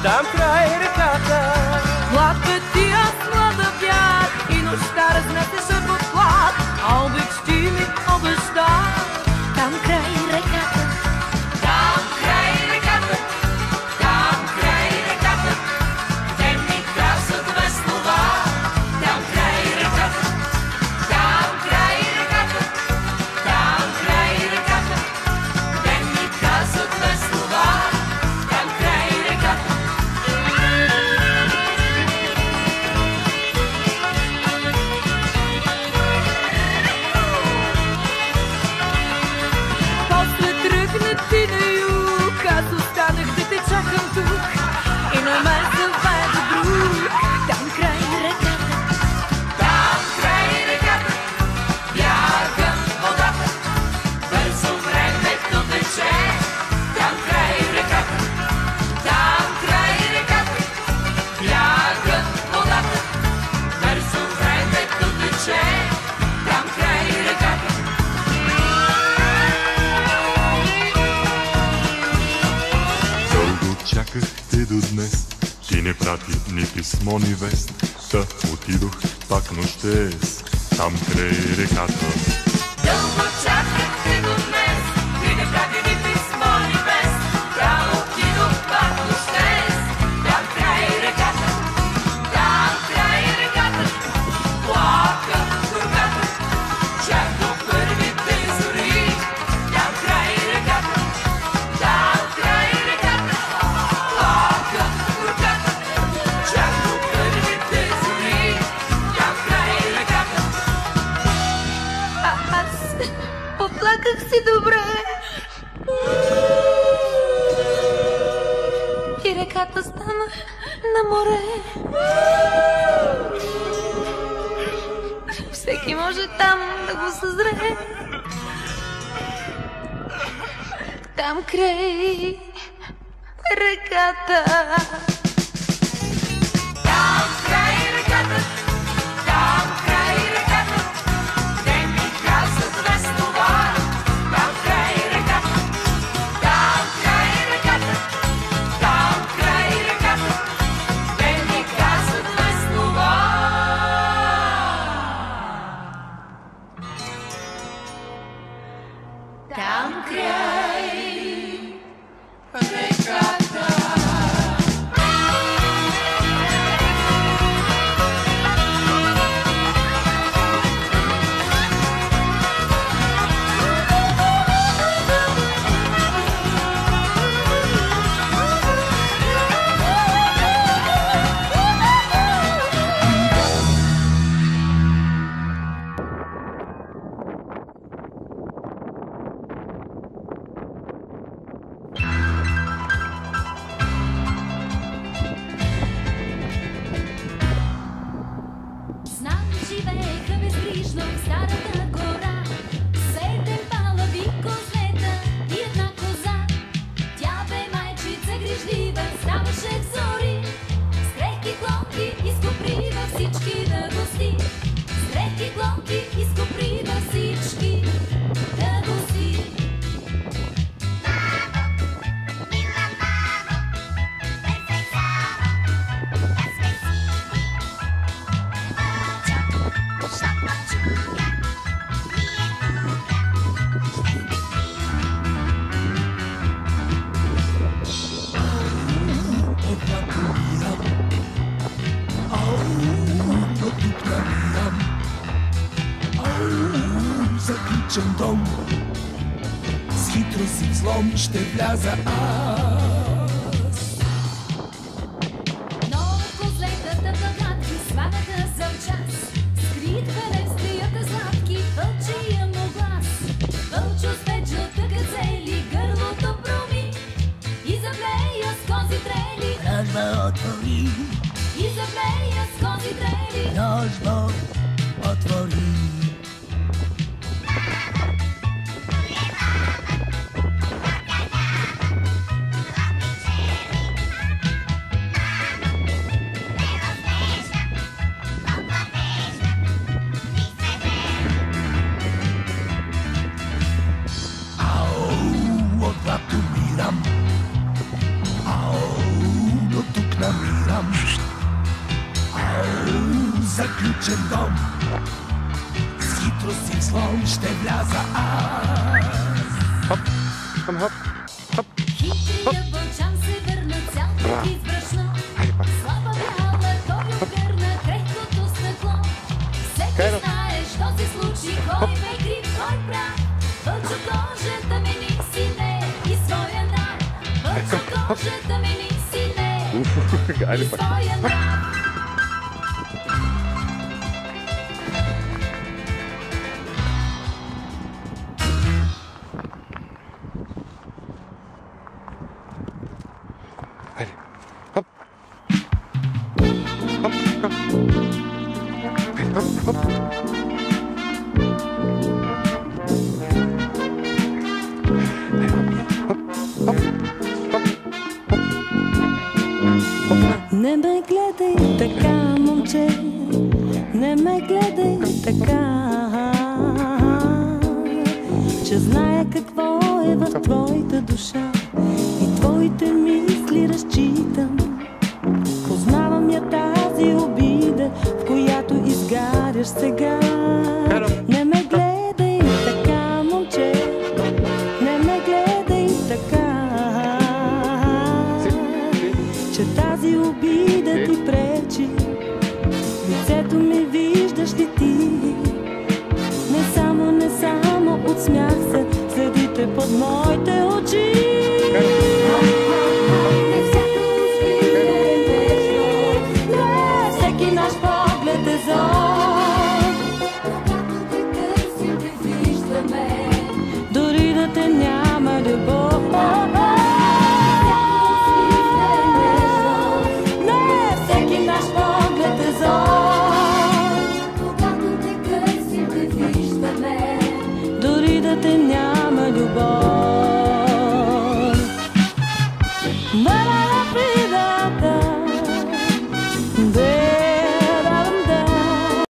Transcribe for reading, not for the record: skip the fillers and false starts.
там край реката. Млад петия с млада вяр и нощта разнесеше подклад, а обич ти ми обеща там край реката. Там край реката, там край реката, те ми каза две слова. Там край реката, там край реката, там край реката, те ми каза две слова. Там край реката. После тръгна ти на юг, аз останах да те чакам тук и на мен заведе друг. Там край реката, Там край реката, бяга водата, бързо времето тече. Там край реката, там край реката, бяга водата, бързо времето тече. Там край реката. Дълго чаках те до днес, ти не прати ни писмо, ни вест. Та отидох пак нощес, там край реката. Дълго чакахте до днес, ти не прати ни писмо, ни вест. Там отидох пак нощес. Там край реката, там край реката, плака горката, чак до първите зори. Там край реката, там край реката, плака горката, чак до първите зори. Там край реката. аз поплаках си добре и реката стана на море. Всеки може там да го съзре. Там край реката. Там край реката, там край реката, те ми каза две слова. Там край реката, там край реката, там край реката, те ми каза две слова. Там край реката. Знам, живееха безгрижно в старата гора. 7 палави козлета и една коза. Тя бе майчица грижлива, ставаше в зори. С крехки клонки изкоприва всички да гости. С крехки клонки изкоприва всички да гости. Заключен дом, с хитрост и взлом ще вляза аз. Но козлетата багатки сванаха за час. Скрит белестрията сладки, вълчия му глас. Вълчо с печата гъцели, гърлото проми. И заплея с кози трели, Ножба отвори, и заплея с кози трели. ножба отвори. От глад умирам, до тук заключен дом. С хитрост и взлом ще вляза аз. Хоп, към хоп, хоп. Хитрия вълчан се върна цял път избрашно. Слаба бяла, той обгърна крехкото стъкло. Всеки знае, що се случи, кой бе крив, кой прав. Вълчо кожата ми ниси не и своя нрав. Вълчо кожата ми ниси не и своя нрав. Хайде. Хоп. Хоп, хоп. Хоп, хоп. Не ме гледай така, момче, не ме гледай така, че зная какво е в твоята душа и твоите мисли разчитам. Познавам я тази обида, в която изгаряш сега. Не ме гледай така, момче, не ме гледай така, че тази обида ти пречи. Лицето ми виждаш ли ти? Не само от смях се следите под моите очи. Не всяко усмивка е нежно, не всеки наш поглед е зор. Когато те търсим, те виждаме, дори да те няма любов. Дори да те няма любов.